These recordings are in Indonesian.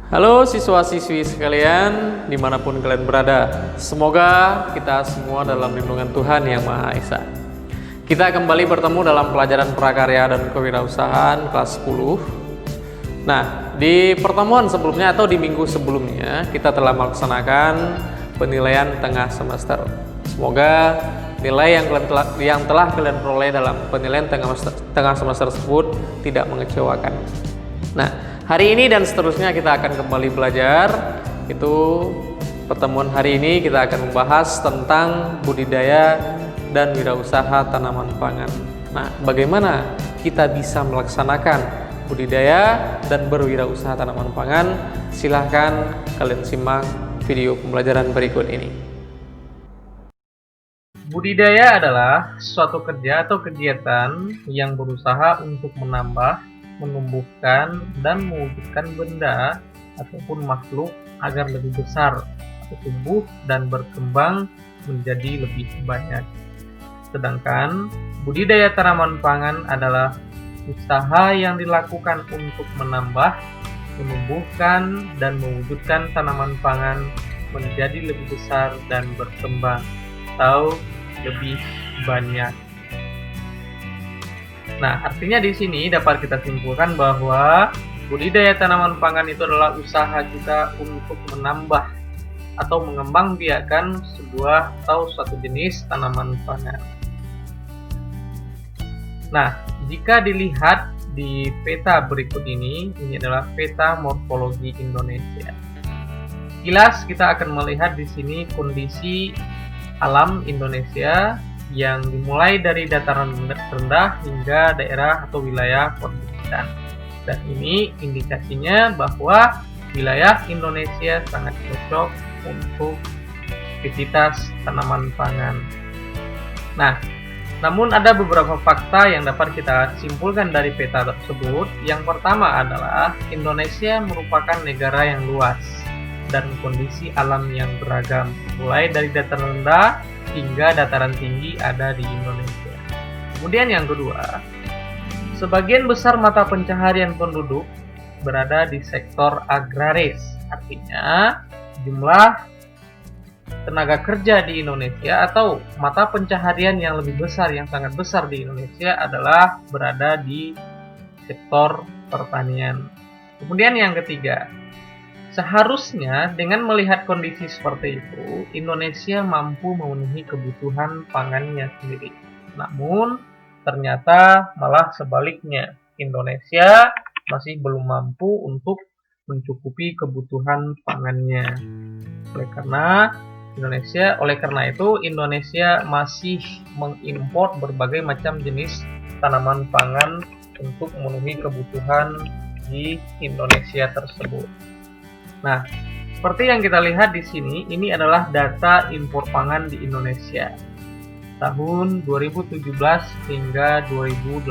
Halo siswa-siswi sekalian, dimanapun kalian berada. Semoga kita semua dalam lindungan Tuhan Yang Maha Esa. Kita kembali bertemu dalam pelajaran prakarya dan kewirausahaan kelas 10. Nah, di pertemuan sebelumnya atau di minggu sebelumnya, kita telah melaksanakan penilaian tengah semester. Semoga nilai yang telah kalian peroleh dalam penilaian tengah semester tersebut tidak mengecewakan. Nah, hari ini dan seterusnya kita akan kembali belajar. Itu pertemuan hari ini kita akan membahas tentang budidaya dan wirausaha tanaman pangan. Nah, bagaimana kita bisa melaksanakan budidaya dan berwirausaha tanaman pangan? Silahkan kalian simak video pembelajaran berikut ini. Budidaya adalah suatu kerja atau kegiatan yang berusaha untuk menambah, menumbuhkan, dan mewujudkan benda ataupun makhluk agar lebih besar, tumbuh dan berkembang menjadi lebih banyak. Sedangkan budidaya tanaman pangan adalah usaha yang dilakukan untuk menambah, menumbuhkan, dan mewujudkan tanaman pangan menjadi lebih besar dan berkembang atau lebih banyak. Nah, artinya di sini dapat kita simpulkan bahwa budidaya tanaman pangan itu adalah usaha kita untuk menambah atau mengembangbiakan sebuah atau suatu jenis tanaman pangan. Nah, jika dilihat di peta berikut ini adalah peta morfologi Indonesia. Kilas kita akan melihat di sini kondisi alam Indonesia yang dimulai dari dataran rendah hingga daerah atau wilayah perbukitan. Dan ini indikasinya bahwa wilayah Indonesia sangat cocok untuk aktivitas tanaman pangan. Nah, namun ada beberapa fakta yang dapat kita simpulkan dari peta tersebut. Yang pertama adalah Indonesia merupakan negara yang luas dan kondisi alam yang beragam, mulai dari dataran rendah hingga dataran tinggi ada di Indonesia. Kemudian yang kedua, sebagian besar mata pencaharian penduduk berada di sektor agraris. Artinya, jumlah tenaga kerja di Indonesia atau mata pencaharian yang lebih besar, yang sangat besar di Indonesia adalah berada di sektor pertanian. Kemudian yang ketiga, seharusnya dengan melihat kondisi seperti itu, Indonesia mampu memenuhi kebutuhan pangannya sendiri. Namun, ternyata malah sebaliknya. Indonesia masih belum mampu untuk mencukupi kebutuhan pangannya. Oleh karena itu, Indonesia masih mengimpor berbagai macam jenis tanaman pangan untuk memenuhi kebutuhan di Indonesia tersebut. Nah, seperti yang kita lihat di sini, ini adalah data impor pangan di Indonesia tahun 2017 hingga 2018.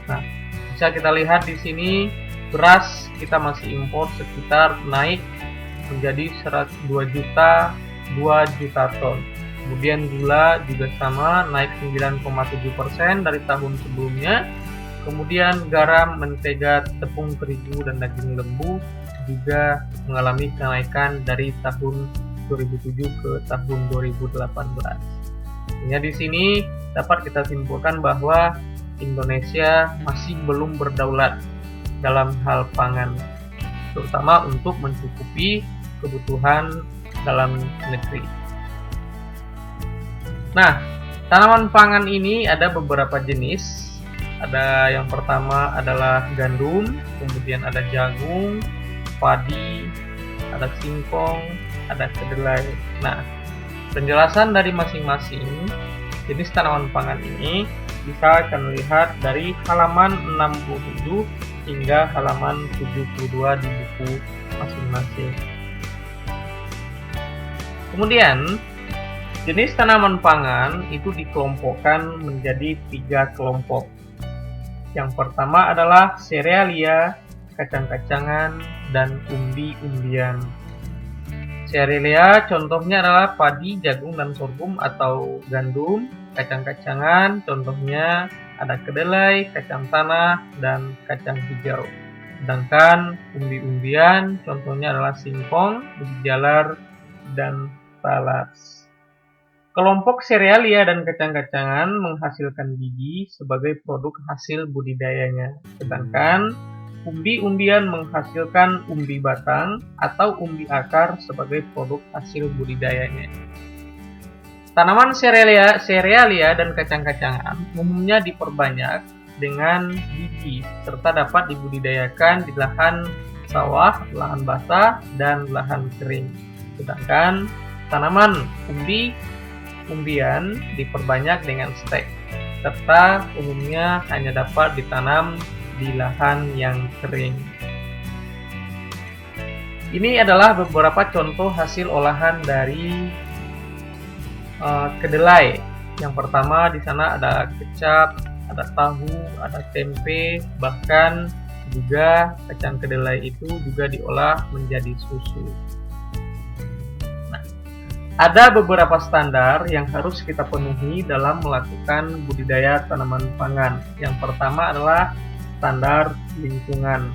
Nah, bisa kita lihat di sini beras kita masih impor sekitar naik menjadi 2 juta ton. Kemudian gula juga sama, naik 9,7% dari tahun sebelumnya. Kemudian garam, mentega, tepung terigu, dan daging lembu juga mengalami kenaikan dari tahun 2007 ke tahun 2018. Artinya di sini dapat kita simpulkan bahwa Indonesia masih belum berdaulat dalam hal pangan, terutama untuk mencukupi kebutuhan dalam negeri. Nah, tanaman pangan ini ada beberapa jenis. Ada yang pertama adalah gandum, kemudian ada jagung, padi, ada singkong, ada kedelai. Nah, penjelasan dari masing-masing jenis tanaman pangan ini bisa kalian lihat dari halaman 67 hingga halaman 72 di buku masing-masing. Kemudian, jenis tanaman pangan itu dikelompokkan menjadi 3 kelompok. Yang pertama adalah serealia, kacang-kacangan, dan umbi-umbian. Serealia contohnya adalah padi, jagung, dan sorghum atau gandum. Kacang-kacangan contohnya ada kedelai, kacang tanah, dan kacang hijau. Sedangkan umbi-umbian contohnya adalah singkong, ubi jalar, dan talas. Kelompok serealia dan kacang-kacangan menghasilkan biji sebagai produk hasil budidayanya. Sedangkan umbi-umbian menghasilkan umbi batang atau umbi akar sebagai produk hasil budidayanya. Tanaman serealia dan kacang-kacangan umumnya diperbanyak dengan biji serta dapat dibudidayakan di lahan sawah, lahan basah, dan lahan kering. Sedangkan tanaman umbian diperbanyak dengan stek, serta umumnya hanya dapat ditanam di lahan yang kering. Ini adalah beberapa contoh hasil olahan dari kedelai. Yang pertama di sana ada kecap, ada tahu, ada tempe, bahkan juga kacang kedelai itu juga diolah menjadi susu. Nah, ada beberapa standar yang harus kita penuhi dalam melakukan budidaya tanaman pangan. Yang pertama adalah standar lingkungan.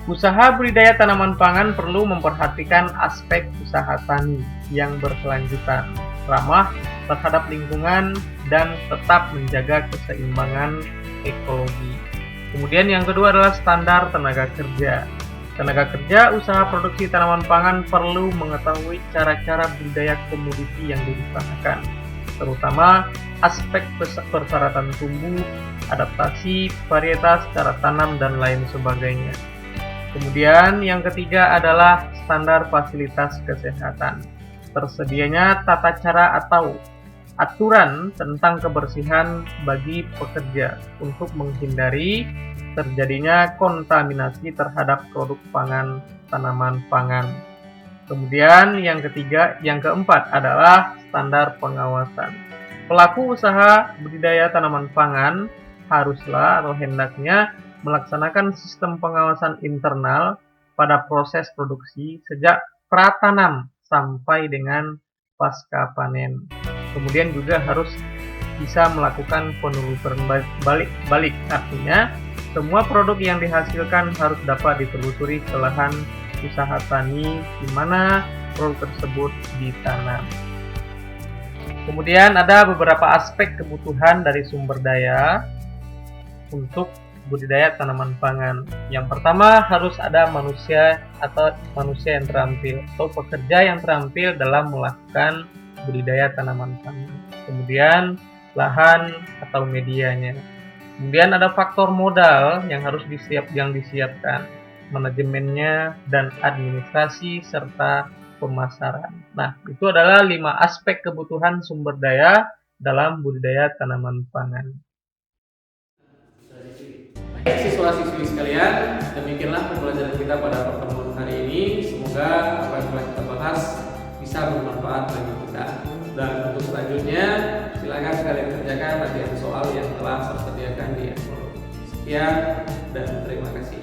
Usaha budidaya tanaman pangan perlu memperhatikan aspek usaha tani yang berkelanjutan, ramah terhadap lingkungan, dan tetap menjaga keseimbangan ekologi. Kemudian yang kedua adalah standar tenaga kerja. Tenaga kerja usaha produksi tanaman pangan perlu mengetahui cara-cara budidaya komoditi yang diusahakan, terutama aspek persyaratan tumbuh, adaptasi, varietas, cara tanam, dan lain sebagainya. Kemudian yang ketiga adalah standar fasilitas kesehatan. Tersedianya tata cara atau aturan tentang kebersihan bagi pekerja untuk menghindari terjadinya kontaminasi terhadap produk pangan tanaman pangan. Kemudian yang keempat adalah standar pengawasan. Pelaku usaha budidaya tanaman pangan haruslah atau hendaknya melaksanakan sistem pengawasan internal pada proses produksi sejak pratanam sampai dengan pasca panen. Kemudian juga harus bisa melakukan penelusuran balik, artinya semua produk yang dihasilkan harus dapat ditelusuri ke lahan usaha tani di mana produk tersebut ditanam. Kemudian ada beberapa aspek kebutuhan dari sumber daya untuk budidaya tanaman pangan. Yang pertama harus ada manusia yang terampil atau pekerja yang terampil dalam melakukan budidaya tanaman pangan. Kemudian lahan atau medianya. Kemudian ada faktor modal yang harus disiapkan, manajemennya, dan administrasi serta pemasaran. Nah, itu adalah 5 aspek kebutuhan sumber daya dalam budidaya tanaman pangan. Siswa-siswi sekalian, demikianlah pembelajaran kita pada pertemuan hari ini. Semoga apa yang telah kita bahas bisa bermanfaat bagi kita. Dan untuk selanjutnya, silakan kalian kerjakan rangkaian soal yang telah saya sediakan di Sekian dan terima kasih.